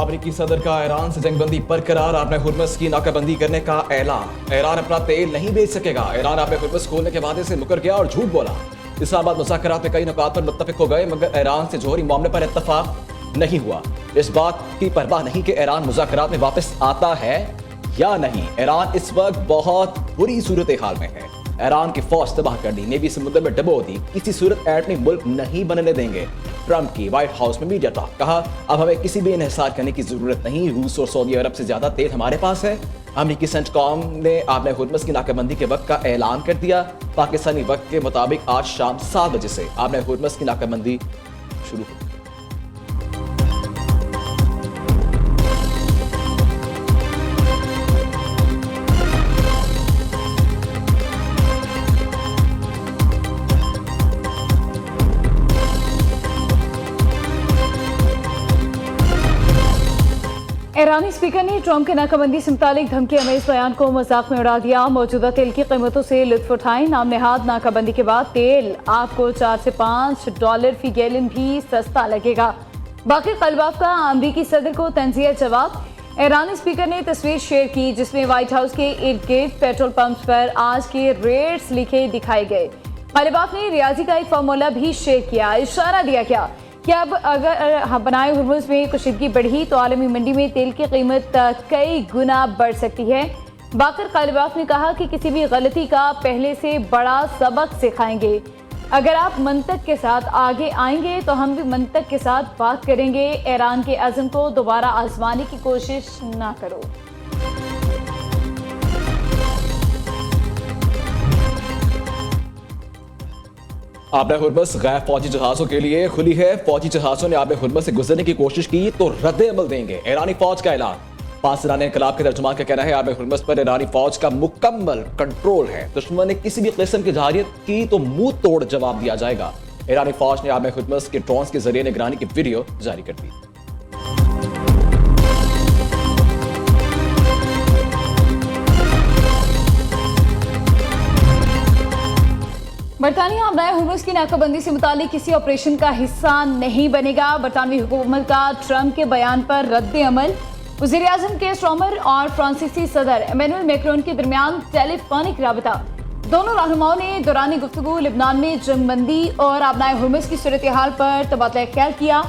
अमेरिकी सदर का ईरान से जंगबंदी बरकरार, आपने हुर्मुज़ की नाकाबंदी करने का ऐलान। ईरान अपना तेल नहीं बेच सकेगा। ईरान आपने हुर्मुज़ खोलने के वादे से मुकर गया और झूठ बोला। इस्लामाबाद मुज़ाकरात में कई नुकात पर मुत्तफिक हो गए, मगर ईरान से जौहरी मामले पर इत्तफाक नहीं हुआ। इस बात की परवाह नहीं कि ईरान मुज़ाकरात में वापस आता है या नहीं। ईरान इस वक्त बहुत बुरी सूरत हाल में है। ईरान की फौज तबाह कर दी, नेवी समुद्र में डबो दी, किसी सूरत एटमी मुल्क नहीं बनने देंगे। ट्रंप की व्हाइट हाउस में मीडिया टॉक, कहा अब हमें किसी भी इन्हिसार करने की जरूरत नहीं, रूस और सऊदी अरब से ज्यादा तेल हमारे पास है। अमेरिकी सेंटकॉम ने आपने हुर्मुज़ की नाकाबंदी के वक्त का ऐलान कर दिया। पाकिस्तानी वक्त के मुताबिक आज शाम 7 बजे से आपने हुर्मुज़ की नाकाबंदी शुरू होगी। ईरानी स्पीकर ने ट्रंप के नाकाबंदी से मुतालिक धमकी अमेज बयान को मजाक में उड़ा दिया। मौजूदा तेल की कीमतों से लुत्फ उठाएं, नाम नेहाद नाकाबंदी के बाद तेल आपको $4 से $5 फी गैलन भी सस्ता लगेगा। बाकी कलबाफ का अमरीकी सदर को तंजिया जवाब। ईरानी स्पीकर ने तस्वीर शेयर की जिसमें व्हाइट हाउस के इर्द गिर्द पेट्रोल पंप्स पर आज के रेट्स लिखे दिखाए गए। कलबाफ ने रियाजी का एक फार्मूला भी शेयर किया, इशारा दिया क्या कि अब अगर बनाए हुर्मुज़ में कशीदगी बढ़ी तो आलमी मंडी में तेल की कीमत कई गुना बढ़ सकती है। बाकर कलबाफ ने कहा कि किसी भी गलती का पहले से बड़ा सबक सिखाएंगे। अगर आप मंतक के साथ आगे आएंगे तो हम भी मंतक के साथ बात करेंगे। ईरान के अज़म को दोबारा आजमाने की कोशिश ना करो। आपने हुर्मुज़ गैर फौजी जहाजों के लिए खुली है। फौजी जहाजों ने आपने हुर्मुज़ से गुजरने की कोशिश की तो रद्द अमल देंगे, ईरानी फौज का ऐलान। पाकिस्तान इनकलाब के तर्जुमान का कहना है आपने हुर्मुज़ पर ईरानी फौज का मुकम्मल कंट्रोल है। दुश्मन ने किसी भी किस्म की जहारियत की तो मुंह तोड़ जवाब दिया जाएगा। ईरानी फौज ने आपने हुर्मुज़ के ड्रोन्स के जरिए निगरानी की वीडियो जारी कर दी। बरतानिया अपनाए हुर्मुज़ की नाकाबंदी से मुतालिक किसी ऑपरेशन का हिस्सा नहीं बनेगा। बरतानवी हुकूमत का ट्रंप के बयान पर रद्द अमल। वज़ीर आज़म के स्टॉमर और फ्रांसीसी सदर इमैनुअल मैक्रोन के दरमियान टेलीफोनिक राबता। दोनों रहनुमाओं ने दौरान गुफ्तगू लिबनान में जंगबंदी और अपनाए हुर्मुज़ की सूरत हाल पर तबादला ख्याल किया।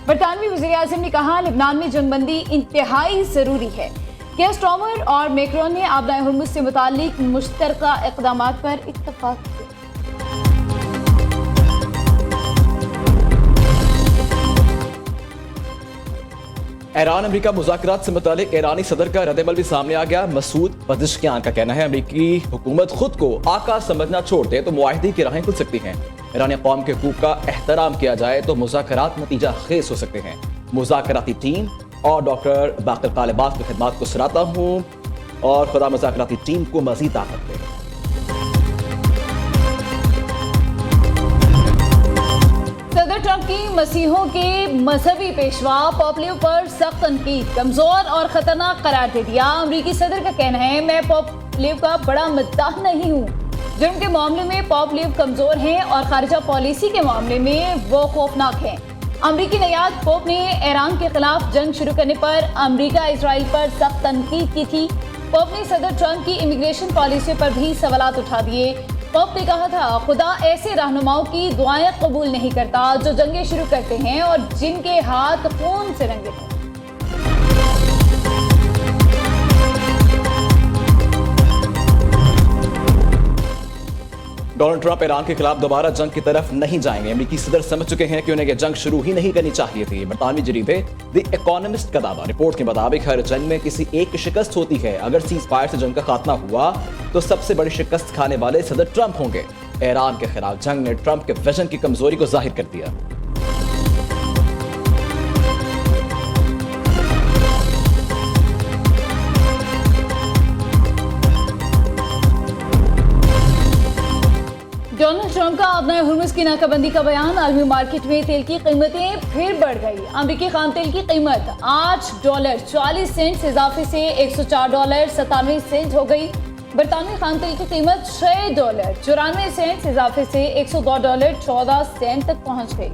बरतानवी वज़ीर आज़म ने कहा लिबनान में जंगबंदी इंतहाई ज़रूरी है। के स्टॉमर और मैक्रोन ने अपनाए हुर्मुज़ से मुतालिक मुश्तरका इक़दामात पर इत्तफ़ाक़ किया। ईरान अमेरिका मुज़ाकरात से मुतालिक ईरानी सदर का रद्दअमल भी सामने आ गया। मसूद पज़ेश्कियान का कहना है अमेरिकी हुकूमत खुद को आका समझना छोड़ दे तो मुआहदे की राहें खुल सकती हैं। ईरानी कौम के हकूक़ का एहतराम किया जाए तो मुज़ाकरात नतीजा खेज हो सकते हैं। मुज़ाकराती टीम और डॉक्टर बाकर कालिबाफ की खिदमात को सराहता हूँ और खुदा मुज़ाकराती टीम को मज़ीद ताकत दे। सदर ट्रंप की मसीहों के मजहबी पेशवा पॉपलियो पर सख्त तनकीद, कमजोर और खतरनाक करार दे दिया। अमरीकी सदर का कहना है मैं पॉपलियो का बड़ा मद्दाह नहीं हूँ। जुर्म के मामले में पॉपलियो कमजोर हैं और खारिजा पॉलिसी के मामले में वो खौफनाक हैं। अमरीकी नयाद पोप ने ईरान के खिलाफ जंग शुरू करने पर अमरीका इसराइल पर सख्त तनकीद की थी। पोप ने सदर ट्रंप की इमिग्रेशन पॉलिसी पर भी सवालात उठा दिए। पोप ने कहा था खुदा ऐसे रहनुमाओं की दुआएं कबूल नहीं करता जो जंगें शुरू करते हैं और जिनके हाथ खून से रंगे हैं। डोनाल्ड ट्रंप ईरान के खिलाफ दोबारा जंग की तरफ नहीं जाएंगे। अमेरिकी सदर समझ चुके हैं कि उन्हें यह जंग शुरू ही नहीं करनी चाहिए थी। बरतानवी जरीदे द इकोनॉमिस्ट का दावा। रिपोर्ट के मुताबिक हर जंग में किसी एक की शिकस्त होती है। अगर सीज फायर से जंग का खात्मा हुआ तो सबसे बड़ी शिकस्त खाने वाले सदर ट्रंप होंगे। ईरान के खिलाफ जंग ने ट्रंप के विजन की कमजोरी को जाहिर कर दिया। डोनाल्ड ट्रंप का अपना हुर्मुज़ की नाकाबंदी का बयान। आलमी मार्केट में तेल की कीमतें फिर बढ़ गई। अमरीकी खाम तेल की कीमत $8.40 इजाफे से $104.97 हो गई। बरतानवी खाम तेल की कीमत $6.94 इजाफे से $102.14 तक पहुंच गई।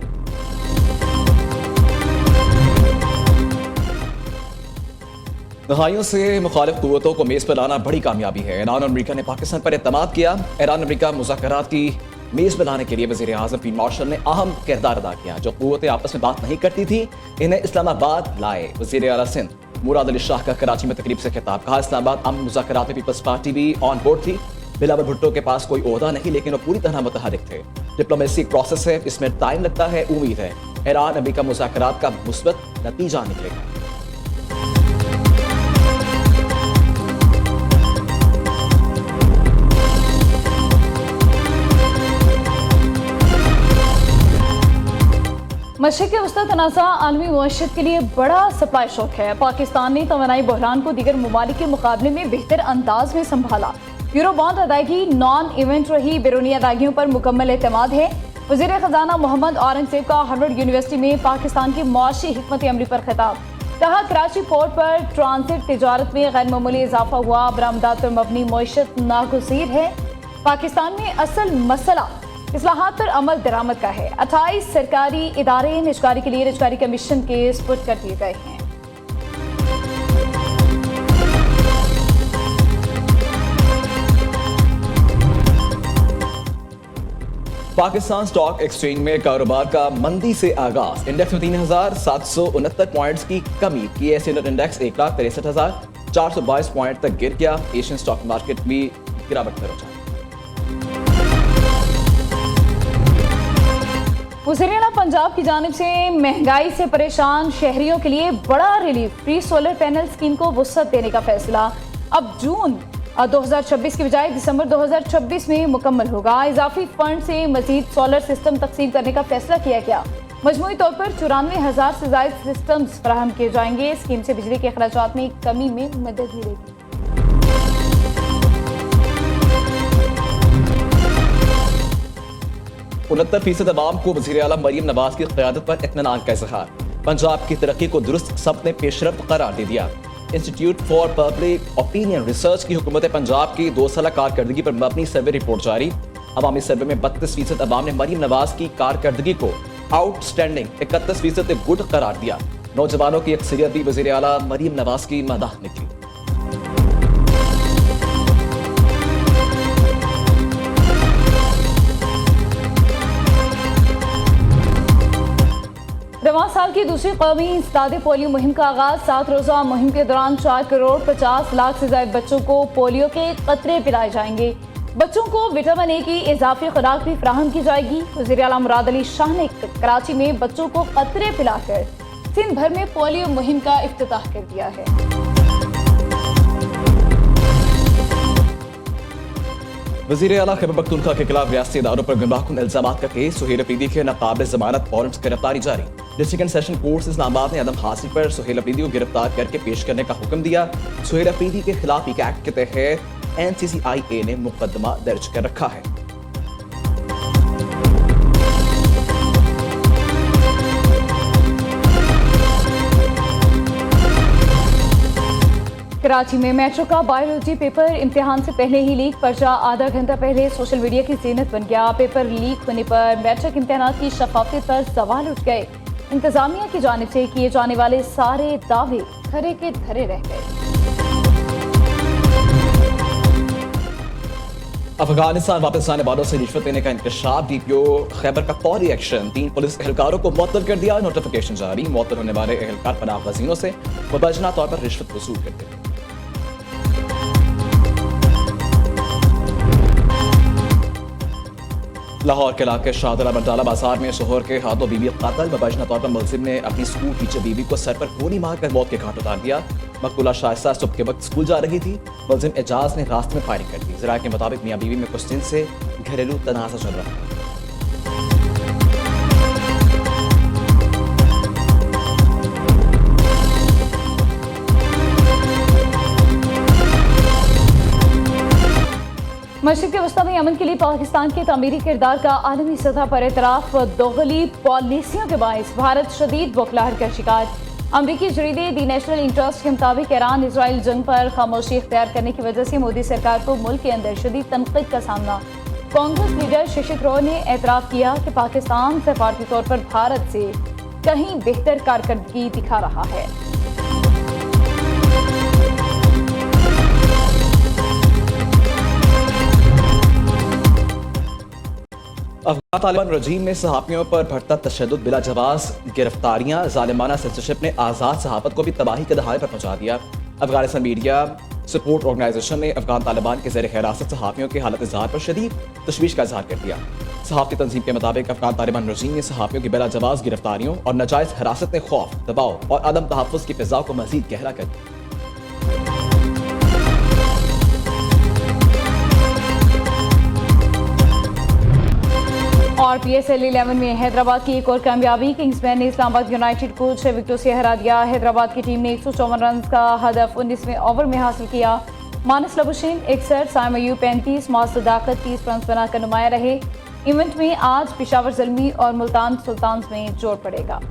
दहाइयों से मुखालिफ कुव्वतों को मेज़ पर लाना बड़ी कामयाबी है। ईरान और अमेरिका ने पाकिस्तान पर एतमाद किया। ईरान अमेरिका मुज़ाकरात की मेज़ पर लाने के लिए वज़ीर आज़म फील्ड मार्शल ने अहम किरदार अदा किया। जो कुव्वतें आपस में बात नहीं करती थी, इन्हें इस्लामाबाद लाए। वज़ीर आला सिंध मुराद अली शाह का कराची में तकरीब से खिताब। कहा इस्लामाबाद अमन मुज़ाकरात में पीपल्स पार्टी भी ऑन बोर्ड थी। बिलावल भुट्टो के पास कोई ओहदा नहीं, लेकिन वो पूरी तरह मुतहरिक थे। डिप्लोमेसी प्रोसेस है, इसमें टाइम लगता है। उम्मीद है ईरान अमेरिका मुज़ाकरात का मुस्बत नतीजा निकलेगा। मशरिक़ वस्ती तनाज़ा आलमी मईशत के लिए बड़ा सप्लाई शॉक है। पाकिस्तान ने तवानाई बहरान को दीगर ममालिक के मुकाबले में बेहतर अंदाज में संभाला। यूरो बॉन्ड अदायगी नॉन इवेंट रही, बैरूनी अदायगियों पर मुकम्मल एतमाद है। वज़ीर ख़जाना मोहम्मद औरंगज़ेब का हार्वर्ड यूनिवर्सिटी में पाकिस्तान की मुआशी हिकमत अमली पर खिताब। कहा कराची पोर्ट पर ट्रांसिट तिजारत में गैर मामूली इजाफा हुआ। बरामदात पर मबनी मईशत नागुज़ीर है। पाकिस्तान में असल मसला इस्लाहात पर अमल दरामद का है। 28 सरकारी इदारे निजकारी के लिए निजकारी कमीशन के स्पुट कर दिए गए हैं। पाकिस्तान स्टॉक एक्सचेंज में कारोबार का मंदी से आगाज। इंडेक्स में 3,769 पॉइंट्स की कमी। KS इंडेक्स 1,63,422 पॉइंट तक गिर गया। एशियन स्टॉक मार्केट भी गिरावट में रुझान। वज़ीर आला पंजाब की जानिब से महंगाई से परेशान शहरियों के लिए बड़ा relief. Free solar panel scheme को वुसअत देने का फैसला अब जून 2026 की बजाय दिसंबर 2026 में मुकम्मल होगा। इजाफी फंड से मजीद सोलर सिस्टम तकसीम करने का फैसला किया गया। मजमूई तौर पर 94,000 से ज्यादा सिस्टम्स फराहम किए जाएंगे। स्कीम से बिजली के अखराजात में कमी में मदद मिलेगी। 69% अवाम को वज़ीर आला मरीम नवाज की क़यादत पर इत्मीनान का इज़हार। पंजाब की तरक्की को दुरुस्त सबने पेशरफ्त करार दे दिया। Institute for public opinion research की हुकूमत पंजाब की 2 साला कारकर्दगी पर मबनी सर्वे रिपोर्ट जारी। अवामी सर्वे में 32% अवाम ने मरीम नवाज की कारकर्दगी को आउटस्टैंडिंग, 31% ने गुड करार दिया। नौजवानों की अक्सरियत भी वज़ीर आला मरीम नवाज की मदाह निकली। रवां साल की दूसरी कौमी इंसदादे पोलियो मुहिम का आगाज। 7 रोज़ा मुहिम के दौरान 4 करोड़ 50 लाख से ज्यादा बच्चों को पोलियो के कतरे पिलाए जाएंगे। बच्चों को विटामिन ए की इजाफी खुराक भी फराहम की जाएगी। वज़ीर आला मुराद अली शाह ने कराची में बच्चों को कतरे पिलाकर सिंध भर में पोलियो मुहिम का इफ्तिताह कर दिया है। वज़ीर आला खैबर पख्तूनख्वा के खिलाफ रियासती इदारों पर गुमराहकुन इल्जामात का केस। सुहेल अफरीदी के नाकाबिल ज़मानत वारंट से गिरफ्तारी जारी। District and session court Islamabad ने अदम हासिल पर सुहेल अफरीदी को गिरफ्तार करके पेश करने का हुक्म दिया। सुहेल अफरीदी के खिलाफ एक एक्ट के तहत NCCIA ने मुकदमा दर्ज कर रखा है। कराची में मेट्रो का बायोलॉजी पेपर इम्तिहान से पहले ही लीक। पर्चा आधा घंटा पहले सोशल मीडिया की ज़ीनत बन गया। पेपर लीक होने पर मैट्रिक इम्तिहान की शफाफियत पर सवाल उठ गए। इंतजामिया की जानिब से किए जाने वाले सारे दावे धरे के धरे रह गए। अफगानिस्तान वापस आने वालों से रिश्वत लेने का इंकशाफ। DPO खैबर का फौरी एक्शन। 3 पुलिस एहलकारों को मुअत्तल कर दिया। नोटिफिकेशन जारी। मुअत्तल होने वाले एहलकार पनाह गज़ीनों से मुबैना तौर पर रिश्वत वसूल करते हैं। लाहौर के इलाके शाहदरा बंटाला बाजार में शोहर के हाथों बीवी कातल। मुबैना तौर पर मुलजिम ने अपनी स्कूल टीचर बीवी को सर पर गोली मारकर मौत के घाट उतार दिया। मकबूला शाइस्ता सुबह के वक्त स्कूल जा रही थी। मुलजिम एजाज ने रास्ते में फायरिंग कर दी। ज़राए के मुताबिक मियां बीवी में कुछ दिन से घरेलू तनाज़ा चल रहा है। मशरिक़ वस्ती में अमन के लिए पाकिस्तान के तामीरी किरदार का आलमी सतह पर एतराफ़। दोगली पॉलिसियों के बायस भारत शदीद बौखलाहट का शिकार। अमरीकी जरीदे दी नेशनल इंटरेस्ट के मुताबिक ईरान इसराइल जंग पर खामोशी इख्तियार करने की वजह से मोदी सरकार को मुल्क के अंदर शदीद तनक़ीद का सामना। कांग्रेस लीडर शशि थरूर ने एतराफ़ किया कि पाकिस्तान सफारती तौर पर भारत से कहीं बेहतर कारकर्दगी दिखा रहा है। अफगान तालिबान रजीम में सहाफ़ियों पर बढ़ता तशद्दुद, बिला जवाज़ गिरफ्तारियां, जालिमाना सेंसरशिप ने आज़ाद सहाफ़त को भी तबाही के दहाड़े पर पहुंचा दिया। अफगानिस्तान मीडिया सपोर्ट ऑर्गेनाइजेशन ने अफगान तालिबान के ज़ेर हिरासत सहाफ़ियों की हालत इज़हार पर शदीद तशवीश का इजहार कर दिया। सहाफ़ती तंजीम के मुताबिक अफगान तालिबान रजीम ने सहाफ़ियों की बिला जवाज़ गिरफ्तारियों और नाजायज़ हिरासत में खौफ, दबाव और अदम तहफ़्फ़ुज़ की फ़िज़ा को मज़ीद गहरा कर दिया। और PSL 11 में हैदराबाद की एक और कामयाबी, किंग्समैन ने इस्लामाबाद यूनाइटेड को 6 विकेटों से हरा दिया। हैदराबाद की टीम ने 154 रन का हदफ 19वें ओवर में हासिल किया। मानस लबुशेन 61, साइम अयूब 35, मौसद सदाकत 30 रन बनाकर नुमाया रहे। इवेंट में आज पेशावर ज़ल्मी और मुल्तान सुल्तान्स में जोड़ पड़ेगा।